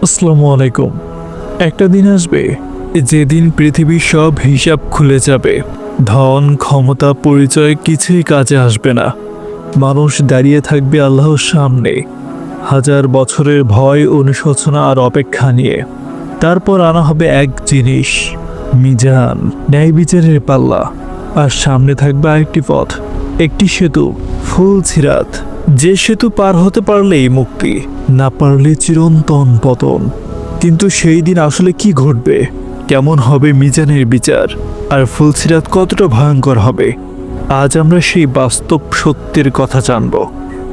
আসসালামু আলাইকুম। একটা দিন আসবে যেদিন পৃথিবীর সব হিসাব খুলে যাবে। ধন, ক্ষমতা, পরিচয় কিছুই কাজে আসবে না। মানুষ দাঁড়িয়ে থাকবে আল্লাহর সামনে, হাজার বছরের ভয়, অনুশোচনা আর অপেক্ষা নিয়ে। তারপর আনা হবে এক জিনিস, মিজান, ন্যায় বিচারের পাল্লা। আর সামনে থাকবে আরেকটি পথ, একটি সেতু, ফুলসিরাত। যে সেতু পার হতে পারলেই মুক্তি, না পারলে চিরন্তন পতন। কিন্তু সেই দিন আসলে কি ঘটবে? কেমন হবে মিজানের বিচার? আর ফুলসিরাত কতটা ভয়ঙ্কর হবে? আজ আমরা সেই বাস্তব সত্যের কথা জানব।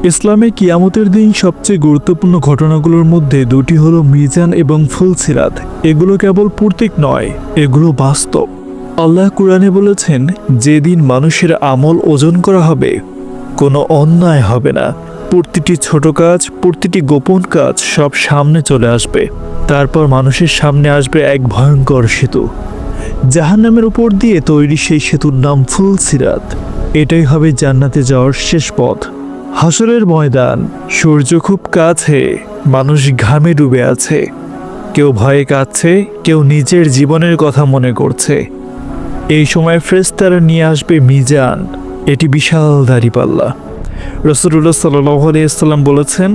ইসলামে কিয়ামতের দিন সবচেয়ে গুরুত্বপূর্ণ ঘটনাগুলোর মধ্যে দুটি হলো মিজান এবং ফুলসিরাত। এগুলো কেবল প্রতীক নয়, এগুলো বাস্তব। আল্লাহ কুরআনে বলেছেন, যেদিন মানুষের আমল ওজন করা হবে, কোনো অন্যায় হবে না। প্রতিটি ছোট কাজ, প্রতিটি গোপন কাজ সব সামনে চলে আসবে। তারপর মানুষের সামনে আসবে এক ভয়ঙ্কর সেতু। জাহান্নামের উপর দিয়ে তৈরি সেই সেতুর নাম ফুলসিরাত। এটাই হবে জান্নাতে যাওয়ার শেষ পথ। হাসরের ময়দান, সূর্য খুব কাছে, মানুষ ঘামে ডুবে আছে। কেউ ভয়ে কাঁদছে, কেউ নিজের জীবনের কথা মনে করছে। এই সময় ফেরেশতারা নিয়ে আসবে মিজান, এটি বিশাল দাঁড়িপাল্লা। রাসূলুল্লাহ সাল্লাল্লাহু আলাইহি ওয়াসাল্লাম বলেছেন,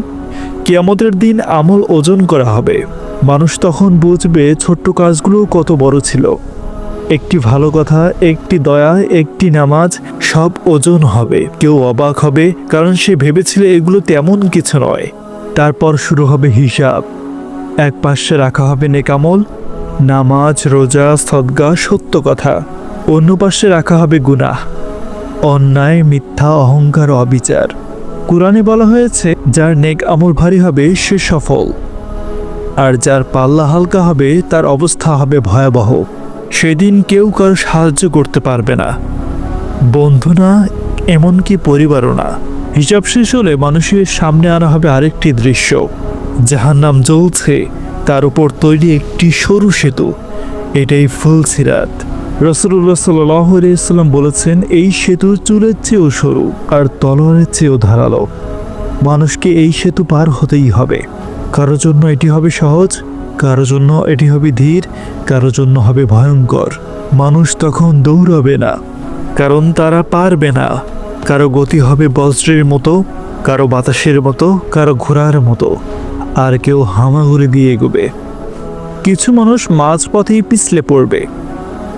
কিয়ামতের দিন আমল ওজন করা হবে। মানুষ তখন বুঝবে ছোট্ট কাজগুলো কত বড় ছিল। একটি ভালো কথা, একটি দয়া, একটি নামাজ, সব ওজন হবে। কেউ অবাক হবে, কারণ সে ভেবেছিল এগুলো তেমন কিছু নয়। তারপর শুরু হবে হিসাব। এক পাশে রাখা হবে নেকামল, নামাজ, রোজা, সদকা, সত্য কথা। অন্য পাশে রাখা হবে গুনাহ, অন্যায়, মিথ্যা, অহংকার, অবিচার। কুরআনে বলা হয়েছে, যার নেক আমল ভারী হবে সে সফল, আর যার পাল্লা হালকা হবে তার অবস্থা হবে ভয়াবহ। সেদিন কেউ কারো সাহায্য করতে পারবে না, বন্ধু না, এমনকি পরিবারও না। হিসাব শেষ হলে মানুষের সামনে আনা হবে আরেকটি দৃশ্য। জাহান্নাম জ্বলছে, তার উপর তৈরি একটি সরু সেতু। এটাই ফুলসিরাত। রাসূলুল্লাহ সাল্লাল্লাহু আলাইহি ওয়াসাল্লাম বলেছেন, এই সেতু চুলের চেয়েও সরু আর তলোয়ারের চেয়েও ধারালো। মানুষকে এই সেতু পার হতেই হবে। কারো জন্য এটি হবে সহজ, কারো জন্য এটি হবে ধীর, কারো জন্য হবে ভয়ঙ্কর। মানুষ তখন দৌড়াবে না, কারণ তারা পারবে না। কারো গতি হবে বজ্রের মতো, কারো বাতাসের মতো, কারো ঘোড়ার মতো, আর কেউ হামাগুড়ি দিয়ে এগোবে। কিছু মানুষ মাঝপথেই পিছলে পড়বে।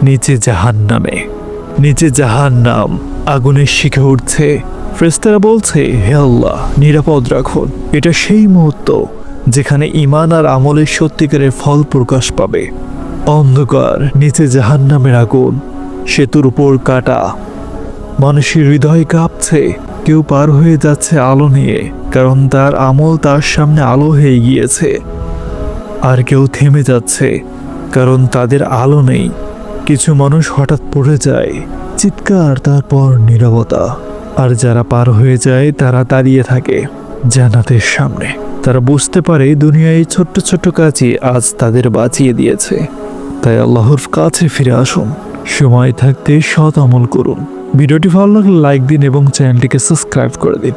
নিচে জাহান্নামে, নিচে জাহান্নাম আগুনের শিখে উঠছে। ফেরেশতারা বলছে, হে আল্লাহ, নিরাপদ রাখুন। এটা সেই মুহূর্ত যেখানে ঈমান আর আমলের সত্যিকারের ফল প্রকাশ পাবে। অন্ধকার, নিচে জাহান্নামের আগুন, সেতুর উপর কাটা। মানুষের হৃদয় কাঁপছে। কেউ পার হয়ে যাচ্ছে আলো নিয়ে, কারণ তার আমল তার সামনে আলো হয়ে গিয়েছে। আর কেউ থেমে যাচ্ছে, কারণ তাদের আলো নেই। কিছু মানুষ হঠাৎ পড়ে যায়, চিৎকার, তারপর নীরবতা। আর যারা পার হয়ে যায় তারা দাঁড়িয়ে থাকে জান্নাতের সামনে। তারা বুঝতে পারে দুনিয়ায় ছোট্ট ছোট্ট কাজই আজ তাদের বাঁচিয়ে দিয়েছে। তাই আল্লাহর কাছে ফিরে আসুন, সময় থাকতে সৎ আমল করুন। ভিডিওটি ভালো লাগলে লাইক দিন এবং চ্যানেলটিকে সাবস্ক্রাইব করে দিন।